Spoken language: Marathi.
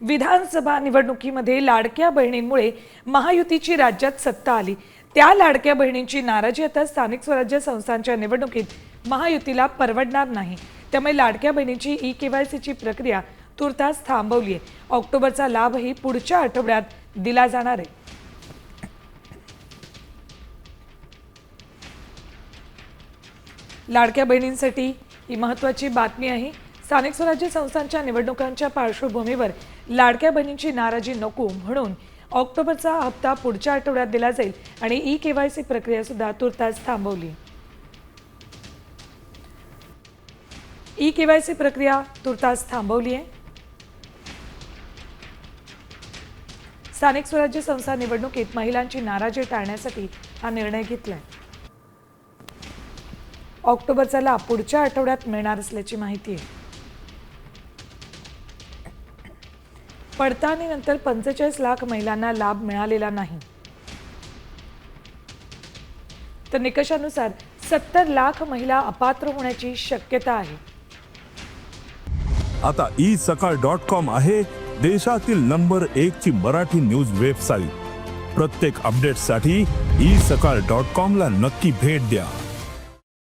विधानसभा निवडणुकीमध्ये लाडक्या बहिणींमुळे महायुतीची राज्यात सत्ता आली। त्या लाडक्या बहिणींची नाराजी आता स्थानिक स्वराज्य संस्थांच्या निवडणुकीत महायुतीला परवडणार नाही। त्यामुळे लाडक्या बहिणींची ई-केवायसीची प्रक्रिया तुर्तास थांबवली आहे। ऑक्टोबरचा लाभही पुढच्या आठवड्यात दिला जाणार आहे। लाडक्या बहिणींसाठी ही महत्त्वाची बातमी आहे। स्थानिक स्वराज्य संस्थांच्या निवडणुकांच्या पार्श्वभूमीवर लाडक्या बहिणींची नाराजी नको म्हणून ऑक्टोबरचा हप्ता पुढच्या आठवड्यात दिला जाईल आणि ई-केवायसी प्रक्रिया सुद्धा तुर्तास थांबवली। ई-केवायसी प्रक्रिया तुर्तास थांबवली आहे। स्थानिक स्वराज्य संस्था निवडणुकीत महिलांची नाराजी टाळण्यासाठी हा निर्णय घेतलाय। ऑक्टोबरचा लाभ पुढच्या आठवड्यात मिळणार असल्याची माहिती आहे। पडताळणीनंतर 45 लाख महिलांना लाभ मिळालेला नाही, तर निकषानुसार 70 लाख महिला अपात्र होण्याची शक्यता आहे। आता isakal.com आहे देशातील नंबर 1 ची मराठी न्यूज वेबसाईट। प्रत्येक अपडेटसाठी isakal.com ला नक्की भेट द्या।